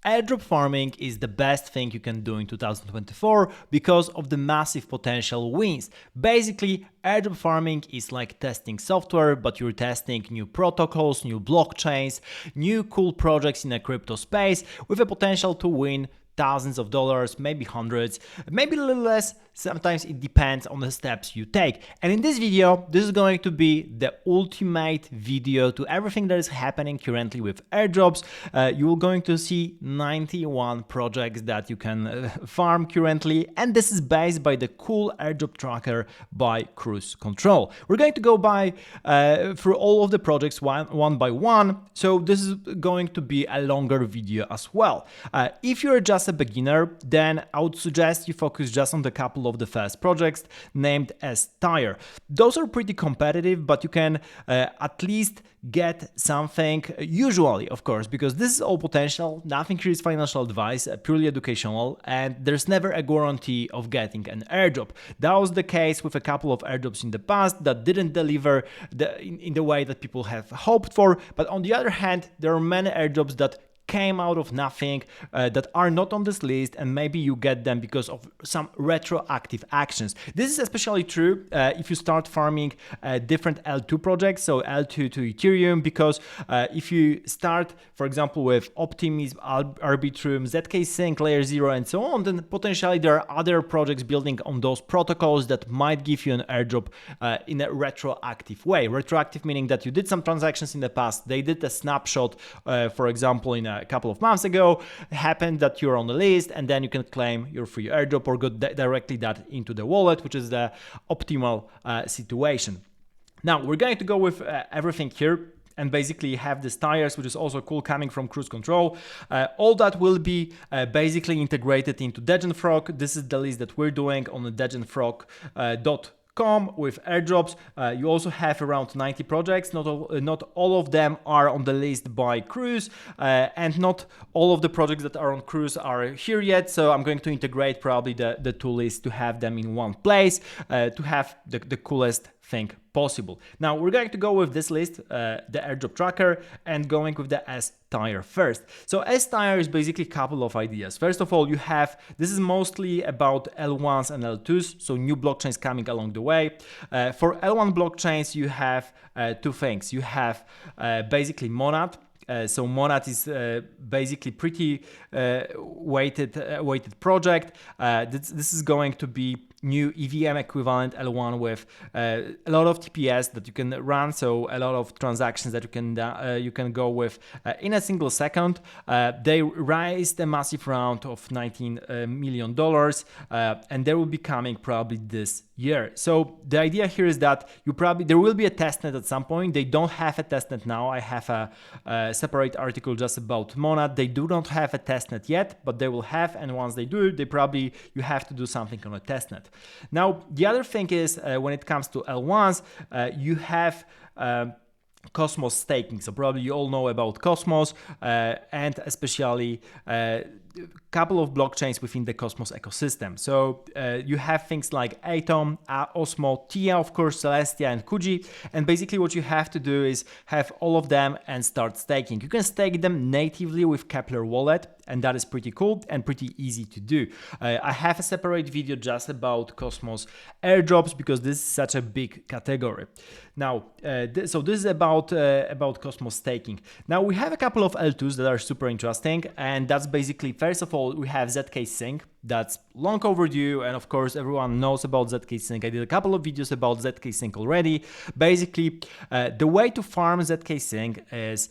Airdrop farming is the best thing you can do in 2024 because of the massive potential wins. Basically, airdrop farming is like testing software, but you're testing new protocols, new blockchains, new cool projects in a crypto space with a potential to win thousands of dollars, maybe hundreds, maybe a little less. Sometimes it depends on the steps you take. And in this video, this is going to be the ultimate video to everything that is happening currently with airdrops. You're going to see 91 projects that you can farm currently. And this is based by the cool airdrop tracker by Cruise Control. We're going to go through all of the projects one by one. So this is going to be a longer video as well. If you're just a beginner, then I would suggest you focus just on the couple of the first projects named as Tire. Those are pretty competitive, but you can at least get something, usually, of course, because this is all potential. Nothing here is financial advice, purely educational, and there's never a guarantee of getting an airdrop. That was the case with a couple of airdrops in the past that didn't deliver in the way that people have hoped for. But on the other hand, there are many airdrops that came out of nothing, that are not on this list, and maybe you get them because of some retroactive actions. This is especially true if you start farming different L2 projects, so L2 to Ethereum, because if you start, for example, with Optimism, Arbitrum, zkSync, LayerZero, and so on, then potentially there are other projects building on those protocols that might give you an airdrop in a retroactive way. Retroactive meaning that you did some transactions in the past, they did a snapshot, for example, in a couple of months ago, happened that you're on the list, and then you can claim your free airdrop or go directly that into the wallet, which is the optimal situation. Now we're going to go with everything here and basically have these tires, which is also cool, coming from Cruise Control. All that will be basically integrated into Degenfrog. This is the list that we're doing on the degenfrog.com with airdrops. You also have around 90 projects. Not all of them are on the list by Cruise, and not all of the projects that are on Cruise are here yet. So I'm going to integrate probably the two lists to have them in one place, to have the coolest thing possible. Now we're going to go with this list, the airdrop tracker, and going with the S-Tire first. So S-Tire is basically a couple of ideas. First of all, this is mostly about L1s and L2s, so new blockchains coming along the way. For L1 blockchains, you have two things. You have basically Monad. So Monad is basically pretty weighted project. This is going to be new EVM equivalent L1 with a lot of TPS that you can run, so a lot of transactions that you can go with in a single second. They raised a massive round of $19 million, and they will be coming probably this year. So the idea here is that there will be a testnet at some point. They don't have a testnet now. I have a separate article just about Monad. They do not have a testnet yet, but they will have, and once they do, you have to do something on a testnet. Now, the other thing is when it comes to L1s, you have Cosmos staking. So probably you all know about Cosmos, and especially couple of blockchains within the Cosmos ecosystem. So you have things like Atom, Osmo, Tia, of course, Celestia, and Kuji. And basically what you have to do is have all of them and start staking. You can stake them natively with Kepler wallet, and that is pretty cool and pretty easy to do. I have a separate video just about Cosmos airdrops because this is such a big category. Now, so this is about Cosmos staking. Now we have a couple of L2s that are super interesting, and that's basically, first of all, we have zkSync. That's long overdue, and of course everyone knows about zkSync. I did a couple of videos about zkSync already. Basically, the way to farm zkSync is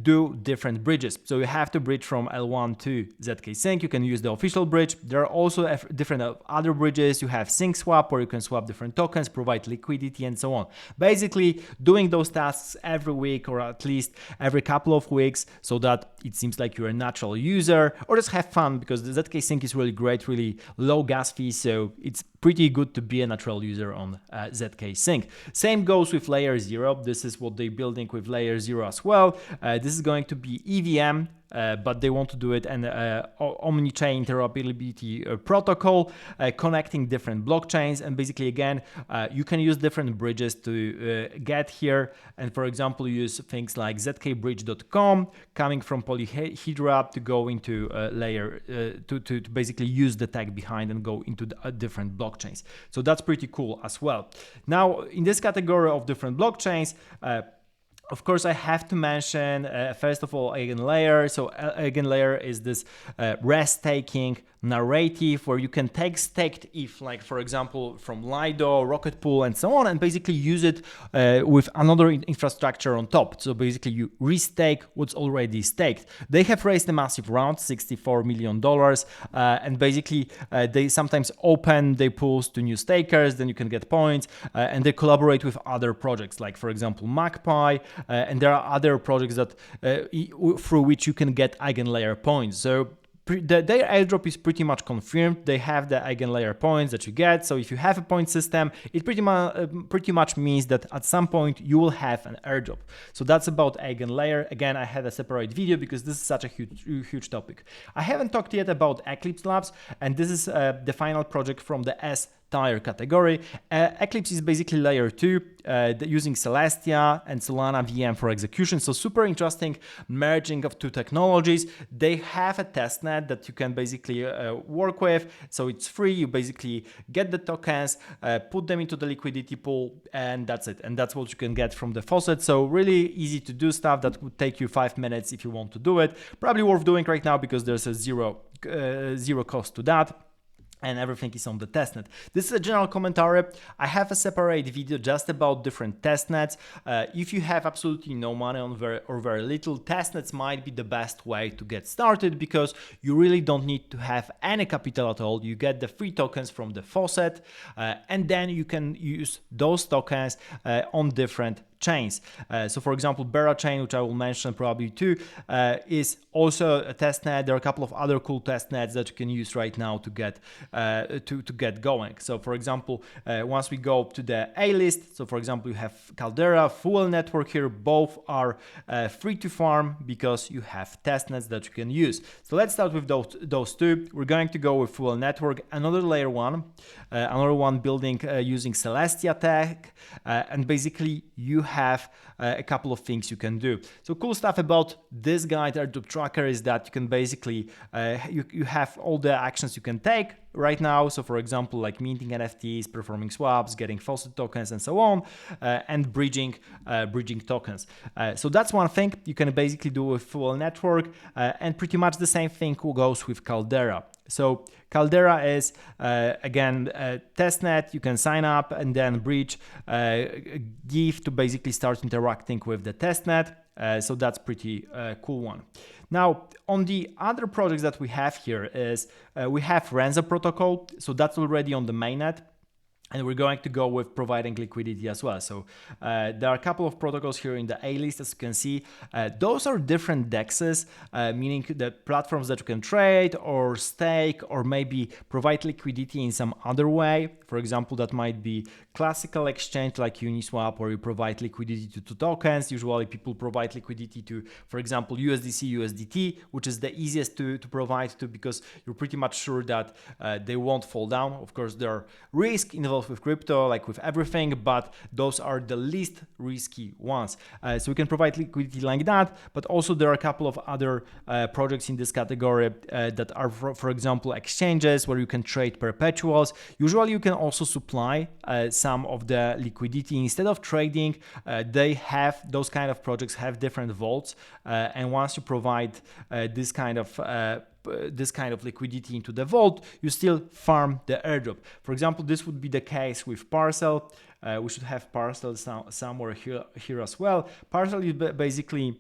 do different bridges. So you have to bridge from L1 to zkSync. You can use the official bridge. There are also different other bridges. You have SyncSwap, where you can swap different tokens, provide liquidity, and so on. Basically, doing those tasks every week or at least every couple of weeks, so that it seems like you're a natural user, or just have fun, because the zkSync is really great, really low gas fee, so it's pretty good to be a natural user on zkSync. Same goes with LayerZero. This is what they're building with LayerZero as well. This is going to be EVM, but they want to do it an omni-chain interoperability protocol, connecting different blockchains. And basically, again, you can use different bridges to get here. And for example, use things like zkbridge.com, coming from Polyhedra to go into layer, to basically use the tech behind and go into the, different blockchains. So that's pretty cool as well. Now, in this category of different blockchains, of course, I have to mention, first of all, EigenLayer. So EigenLayer is this rest taking narrative where you can take staked ETH, like for example, from Lido, Rocket Pool, and so on, and basically use it with another infrastructure on top. So basically you restake what's already staked. They have raised a massive round, $64 million, and basically they sometimes open their pools to new stakers, then you can get points, and they collaborate with other projects, like for example, Magpie, and there are other projects that through which you can get EigenLayer points. So their airdrop is pretty much confirmed. They have the EigenLayer points that you get. So if you have a point system, it pretty much means that at some point you will have an airdrop. So that's about EigenLayer. Again, I had a separate video because this is such a huge topic. I haven't talked yet about Eclipse Labs, and this is the final project from the S-Tier category. Eclipse is basically layer 2 using Celestia and Solana VM for execution. So super interesting merging of two technologies. They have a testnet that you can basically work with. So it's free. You basically get the tokens, put them into the liquidity pool, and that's it. And that's what you can get from the faucet. So really easy to do stuff that would take you 5 minutes if you want to do it. Probably worth doing right now because there's a zero cost to that. And everything is on the testnet. This is a general commentary. I have a separate video just about different testnets. If you have absolutely no money on very little, testnets might be the best way to get started because you really don't need to have any capital at all. You get the free tokens from the faucet, and then you can use those tokens on different chains. So for example, Bera chain, which I will mention probably too, is also a testnet. There are a couple of other cool testnets that you can use right now to get going. So for example, once we go to the A list, so for example, you have Caldera, Fuel Network here. Both are free to farm because you have testnets that you can use. So let's start with those two. We're going to go with Fuel Network, another layer one building using Celestia tech, and basically you have a couple of things you can do. So cool stuff about this guide, Airdrop Tracker, is that you can basically you have all the actions you can take right now. So for example, like minting NFTs, performing swaps, getting faucet tokens, and so on, and bridging tokens. So that's one thing you can basically do with Fuel Network, and pretty much the same thing goes with Caldera. So Caldera is, again, a testnet. You can sign up and then bridge, give to basically start interacting with the testnet. So that's pretty cool one. Now, on the other projects that we have here is we have Renzo protocol. So that's already on the mainnet. And we're going to go with providing liquidity as well. So there are a couple of protocols here in the A list, as you can see. Those are different dexes, meaning the platforms that you can trade or stake or maybe provide liquidity in some other way. For example, that might be classical exchange like Uniswap, where you provide liquidity to tokens. Usually people provide liquidity to, for example, USDC, USDT, which is the easiest to provide to because you're pretty much sure that they won't fall down. Of course, there are risks involved with crypto, like with everything, but those are the least risky ones. So we can provide liquidity like that, but also there are a couple of other projects in this category that are, for example, exchanges where you can trade perpetuals. Usually you can also supply some of the liquidity instead of trading. They have, those kind of projects have different vaults, and once you provide this kind of liquidity into the vault, you still farm the airdrop. For example, this would be the case with Parcel. We should have Parcel somewhere here as well. Parcel is basically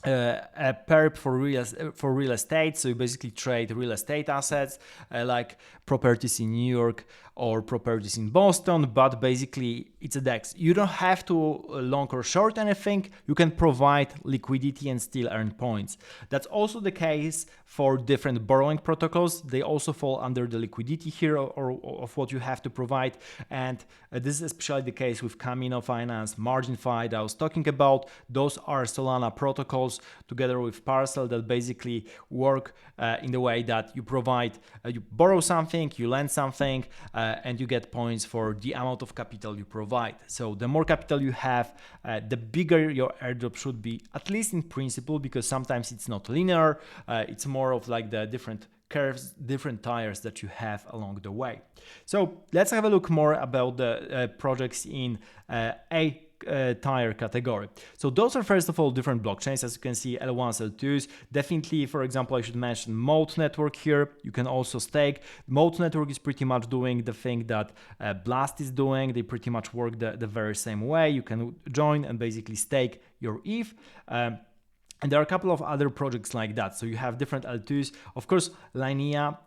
a perp for real estate. So you basically trade real estate assets like properties in New York or properties in Boston, but basically it's a DEX. You don't have to long or short anything. You can provide liquidity and still earn points. That's also the case for different borrowing protocols. They also fall under the liquidity here or of what you have to provide. And this is especially the case with Camino Finance, MarginFi that I was talking about. Those are Solana protocols together with Parcel that basically work in the way that you provide, you borrow something, you lend something, and you get points for the amount of capital you provide. So the more capital you have, the bigger your airdrop should be, at least in principle, because sometimes it's not linear. It's more of like the different curves, different tires that you have along the way. So let's have a look more about the projects in a tire category. So those are first of all different blockchains, as you can see, L1s, L2s. Definitely, for example, I should mention Mode Network here. You can also stake. Mode Network is pretty much doing the thing that Blast is doing. They pretty much work the very same way. You can join and basically stake your ETH. And there are a couple of other projects like that. So you have different L2s. Of course, Linea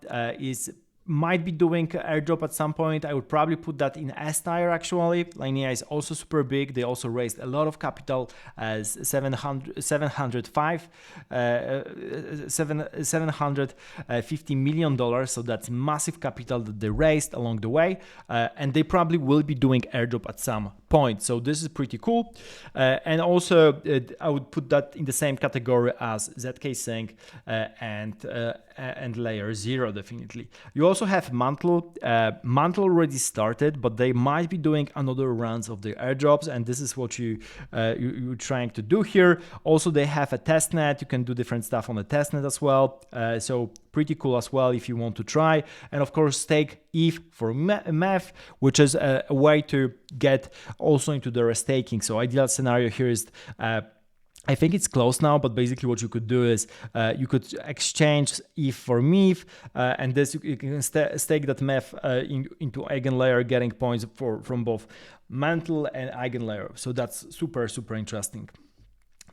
might be doing airdrop at some point. I would probably put that in S tier actually. Linea is also super big. They also raised a lot of capital, as $750 million. So that's massive capital that they raised along the way. And they probably will be doing airdrop at some point. So this is pretty cool. And also I would put that in the same category as zkSync and LayerZero definitely. You also have Mantle. Mantle already started, but they might be doing another rounds of the airdrops, and this is what you're trying to do here. Also, they have a testnet. You can do different stuff on the testnet as well. So pretty cool as well if you want to try. And of course, stake ETH for MEF, which is a way to get also into the restaking. So ideal scenario here is I think it's closed now, but basically what you could do is you could exchange ETH for MEF, and this you can stake that MEF into EigenLayer, getting points from both Mantle and EigenLayer. So that's super, super interesting.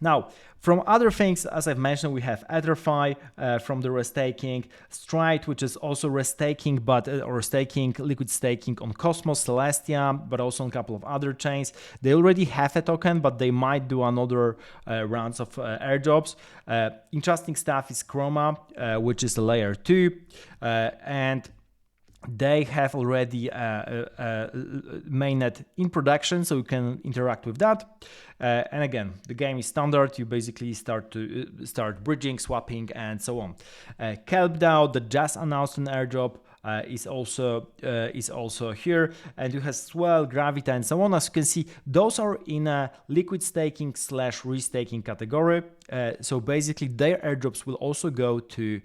Now, from other things, as I've mentioned, we have Etherfi from the restaking, Stride, which is also restaking, or staking, liquid staking on Cosmos, Celestia, but also on a couple of other chains. They already have a token, but they might do another rounds of airdrops. Interesting stuff is Chroma, which is a layer 2, and they have already mainnet in production, so you can interact with that. And again, the game is standard. You basically start bridging, swapping, and so on. KelpDAO, that just announced an airdrop, is also here, and you have as well Gravita and so on. As you can see, those are in a liquid staking / restaking category. So basically, their airdrops will also go to,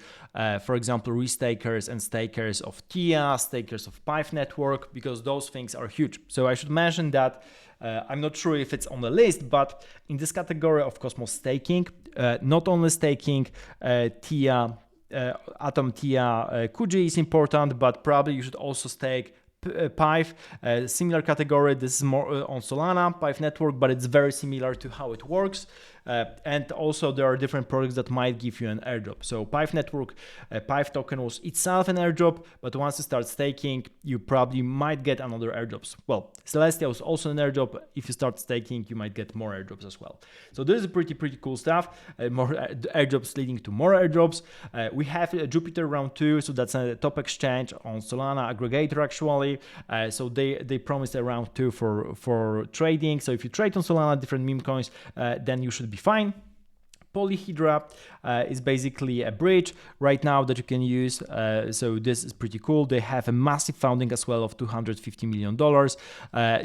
for example, restakers and stakers of TIA, stakers of Pive Network, because those things are huge. So I should mention that I'm not sure if it's on the list, but in this category of Cosmos staking, not only staking TIA, Atom TIA, Kuji is important, but probably you should also stake Pive, similar category. This is more on Solana, Pive Network, but it's very similar to how it works. And also there are different projects that might give you an airdrop. So Pive Network, Pive token was itself an airdrop, but once you start staking, you probably might get another airdrops. Well, Celestia was also an airdrop. If you start staking, you might get more airdrops as well. So this is pretty cool stuff. More airdrops leading to more airdrops. We have Jupiter round 2, so that's a top exchange on Solana aggregator actually. So they promised a round 2 for trading. So if you trade on Solana different meme coins, then you should be fine. Polyhedra is basically a bridge right now that you can use. So this is pretty cool. They have a massive funding as well of $250 million.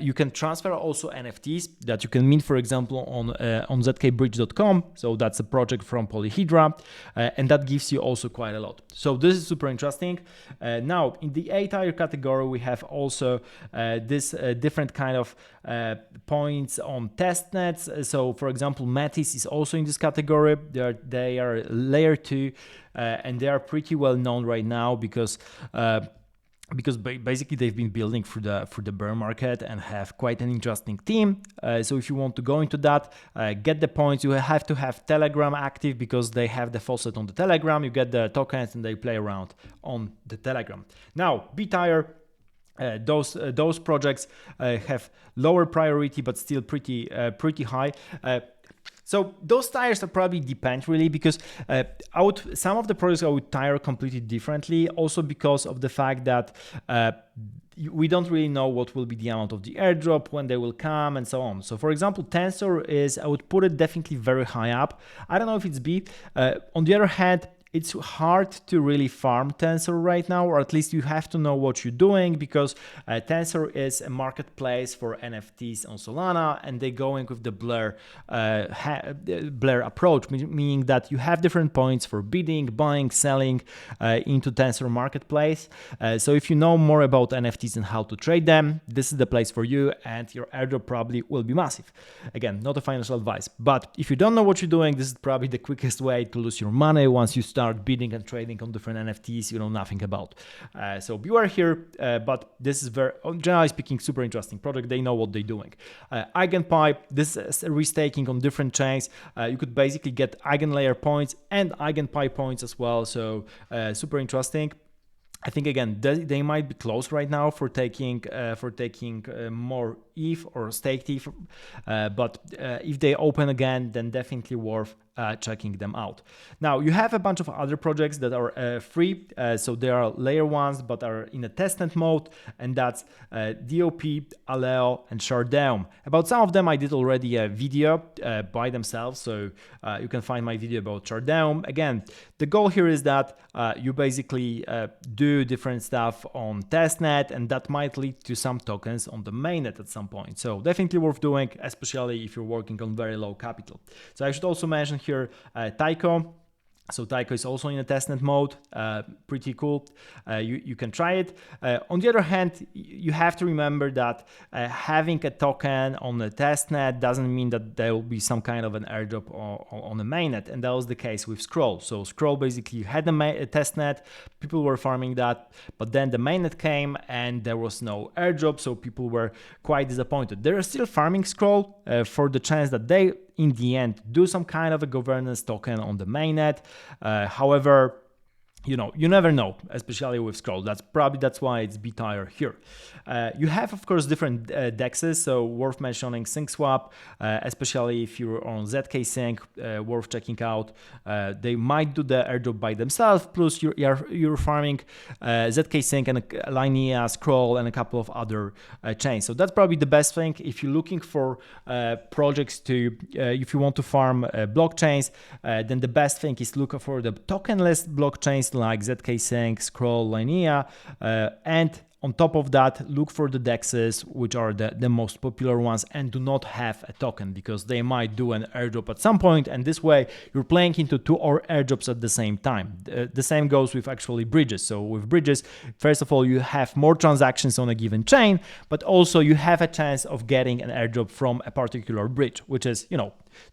You can transfer also NFTs that you can mint, for example, on zkbridge.com. So that's a project from Polyhedra, and that gives you also quite a lot. So this is super interesting. Now, in the A-tier category, we have also this different kind of points on testnets. So, for example, Metis is also in this category. They are layer 2, and they are pretty well known right now because because basically they've been building for the bear market and have quite an interesting team. So if you want to go into that, get the points, you have to have Telegram active because they have the faucet on the Telegram. You get the tokens and they play around on the Telegram. Now, BTire, those projects have lower priority but still pretty high. So those tires are probably depend really, because some of the projects I would tire completely differently, also because of the fact that we don't really know what will be the amount of the airdrop, when they will come, and so on. So for example, Tensor I would put it definitely very high up. I don't know if it's B. On the other hand, it's hard to really farm Tensor right now, or at least you have to know what you're doing, because Tensor is a marketplace for NFTs on Solana, and they're going with the Blur approach, meaning that you have different points for bidding, buying, selling into Tensor marketplace. So if you know more about NFTs and how to trade them, this is the place for you, and your airdrop probably will be massive. Again, not a financial advice, but if you don't know what you're doing, this is probably the quickest way to lose your money once you start bidding and trading on different NFTs you know nothing about. So beware here, but this is very, generally speaking, super interesting project. They know what they're doing. EigenPi, this is restaking on different chains. You could basically get EigenLayer points and EigenPi points as well. So super interesting. I think again they might be close right now for taking more ETH or staked ETH, but if they open again, then definitely worth checking them out. Now you have a bunch of other projects that are free, so there are layer ones but are in a testnet mode, and that's DOP, Aleo, and Shardome. About some of them I did already a video by themselves, so you can find my video about Shardome. Again, the goal here is that you basically do different stuff on testnet, and that might lead to some tokens on the mainnet at some point. So definitely worth doing, especially if you're working on very low capital. So I should also mention here Taiko. So Taiko is also in a testnet mode, pretty cool. You can try it. On the other hand, you have to remember that having a token on the testnet doesn't mean that there will be some kind of an airdrop on the mainnet, and that was the case with Scroll. So Scroll basically had a testnet, people were farming that, but then the mainnet came and there was no airdrop, so people were quite disappointed. They're still farming Scroll for the chance that they in the end do some kind of a governance token on the mainnet. However, you never know, especially with Scroll. That's why it's BTire here. You have, of course, different dexes, so worth mentioning SyncSwap, especially if you're on zkSync, worth checking out. They might do the airdrop by themselves, plus you're farming zkSync and Linea, Scroll, and a couple of other chains. So that's probably the best thing if you're looking for projects to, if you want to farm blockchains, then the best thing is look for the tokenless blockchains like zkSync, Scroll, Linea, and on top of that, look for the dexes, which are the most popular ones, and do not have a token, because they might do an airdrop at some point, and this way you're playing into two or airdrops at the same time. The same goes with actually bridges. So with bridges, first of all, you have more transactions on a given chain, but also you have a chance of getting an airdrop from a particular bridge, which is,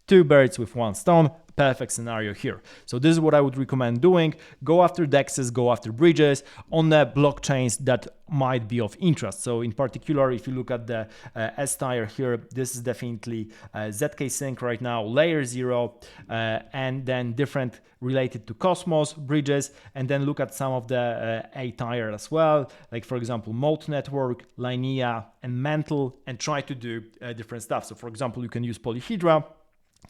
two birds with one stone. Perfect scenario here. So this is what I would recommend doing. Go after dexes, go after bridges on the blockchains that might be of interest. So in particular, if you look at the S-Tire here, this is definitely zkSync right now, LayerZero, and then different related to Cosmos bridges, and then look at some of the A-Tire as well, like for example, Mode Network, Linea, and Mantle, and try to do different stuff. So for example, you can use Polyhedra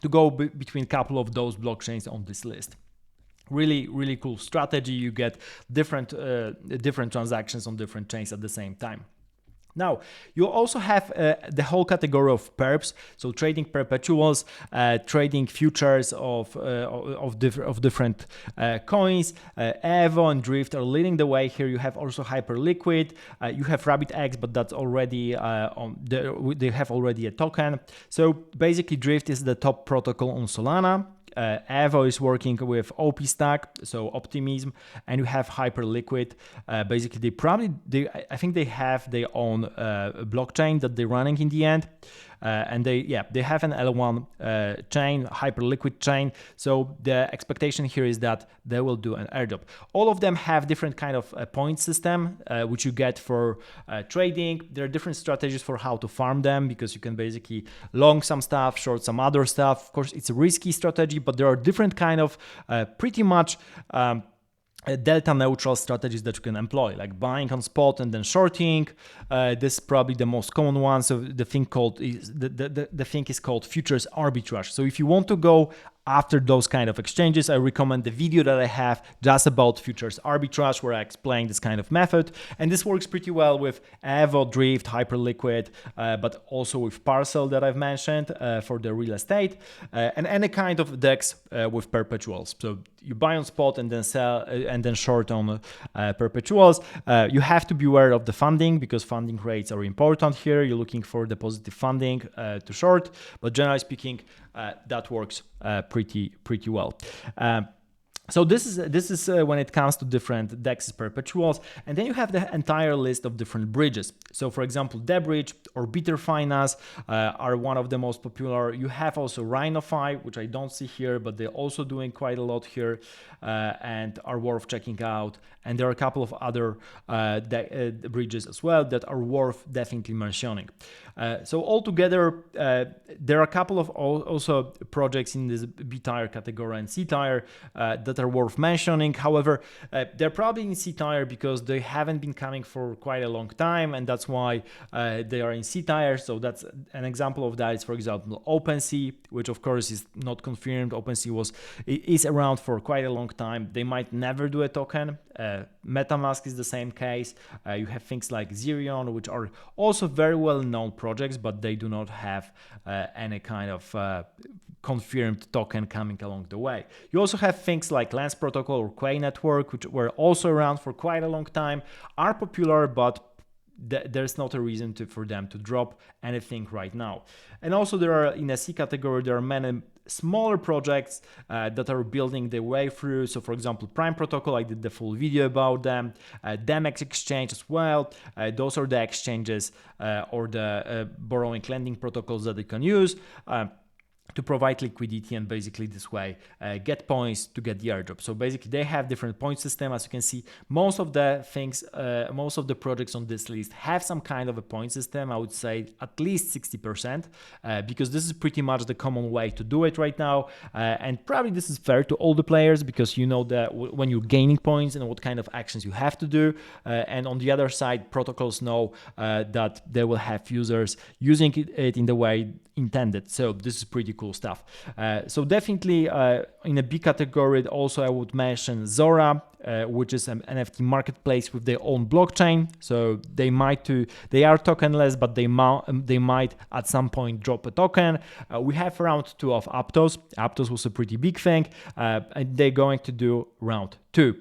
to go between a couple of those blockchains on this list. Really, really cool strategy. You get different transactions on different chains at the same time. Now, you also have the whole category of perps, so trading perpetuals, trading futures of different coins. Evo and Drift are leading the way here. You have also Hyperliquid. You have RabbitX, but that's already they have already a token. So basically, Drift is the top protocol on Solana. Evo is working with OP Stack, so Optimism, and you have Hyperliquid. Basically, I think they have their own blockchain that they're running in the end. and they have an L1 chain, Hyperliquid chain. So the expectation here is that they will do an airdrop. All of them have different kind of point system, which you get for trading. There are different strategies for how to farm them, because you can basically long some stuff, short some other stuff. Of course, it's a risky strategy, but there are different kind of pretty much delta neutral strategies that you can employ, like buying on spot and then shorting. This is probably the most common one. So the thing is called futures arbitrage. So if you want to go after those kind of exchanges, I recommend the video that I have just about futures arbitrage, where I explain this kind of method. And this works pretty well with Evo, Drift, Hyperliquid, but also with Parcel that I've mentioned for the real estate, and any kind of DEX with perpetuals. So you buy on spot and then sell and then short on perpetuals. You have to be aware of the funding, because funding rates are important here. You're looking for the positive funding to short, but generally speaking, that works pretty well. So this is when it comes to different DEX perpetuals, and then you have the entire list of different bridges. So for example, Debridge or Bitter Finance are one of the most popular. You have also RhinoFi, which I don't see here, but they're also doing quite a lot here and are worth checking out. And there are a couple of other bridges as well that are worth definitely mentioning. So altogether, there are a couple of also projects in this B tier category and C tier that are worth mentioning. However, they're probably in C tier because they haven't been coming for quite a long time, and that's why they are in C tier. So that's an example of that. Is, for example, OpenSea, which of course is not confirmed. OpenSea is around for quite a long time. They might never do a token. MetaMask is the same case. You have things like Zerion, which are also very well known projects, but they do not have any kind of confirmed token coming along the way. You also have things like Lens Protocol or Quay Network, which were also around for quite a long time, are popular, but there's not a reason for them to drop anything right now. And also there are, in a C category, there are many smaller projects that are building their way through. So for example, Prime Protocol, I did the full video about them. Demex Exchange as well. Those are the exchanges or the borrowing lending protocols that they can use to provide liquidity, and basically this way get points to get the airdrop. So basically they have different point system. As you can see, most of the things, most of the projects on this list have some kind of a point system. I would say at least 60%, because this is pretty much the common way to do it right now. And probably this is fair to all the players, because you know that when you're gaining points and what kind of actions you have to do. And on the other side, protocols know that they will have users using it in the way intended. So this is pretty cool stuff. So definitely in a B category, also I would mention Zora, which is an NFT marketplace with their own blockchain. So they are tokenless, but they might at some point drop a token. We have round 2 of Aptos. Aptos was a pretty big thing, and they're going to do round 2.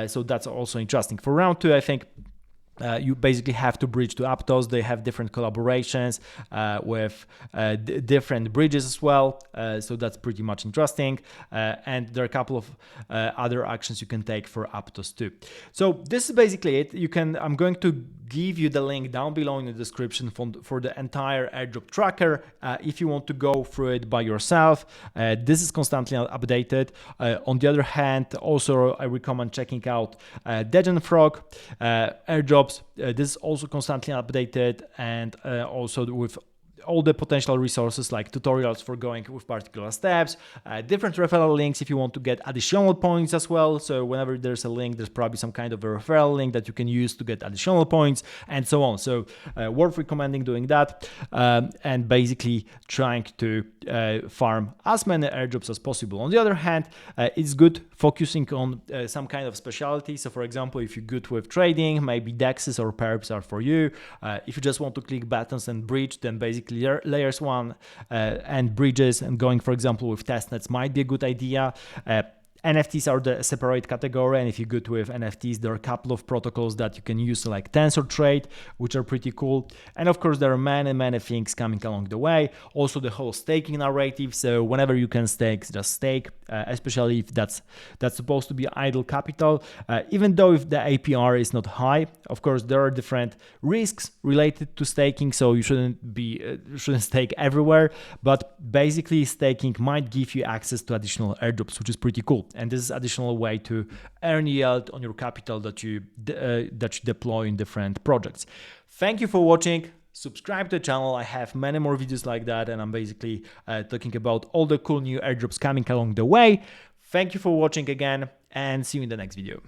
So that's also interesting. For round 2, I think you basically have to bridge to Aptos. They have different collaborations with different bridges as well. So that's pretty much interesting. And there are a couple of other actions you can take for Aptos too. So this is basically it. I'm going to give you the link down below in the description for the entire airdrop tracker if you want to go through it by yourself. This is constantly updated. On the other hand, also I recommend checking out Dejan Frog airdrops. This is also constantly updated, and also with all the potential resources like tutorials for going with particular steps, different referral links if you want to get additional points as well. So whenever there's a link, there's probably some kind of a referral link that you can use to get additional points and so on. So worth recommending doing that, and basically trying to farm as many airdrops as possible. On the other hand, it's good focusing on some kind of specialty. So for example, if you're good with trading, maybe DEXs or perps are for you. If you just want to click buttons and bridge, then basically layers 1 and bridges and going, for example, with testnets might be a good idea. NFTs are the separate category, and if you're good with NFTs, there are a couple of protocols that you can use, like TensorTrade, which are pretty cool. And of course, there are many things coming along the way. Also, the whole staking narrative. So whenever you can stake, just stake. especially if that's supposed to be idle capital. Even though if the APR is not high, of course there are different risks related to staking, so you shouldn't stake everywhere. But basically, staking might give you access to additional airdrops, which is pretty cool. And this is additional way to earn yield on your capital that you deploy in different projects. Thank you for watching. Subscribe to the channel. I have many more videos like that, and I'm basically talking about all the cool new airdrops coming along the way. Thank you for watching again, and see you in the next video.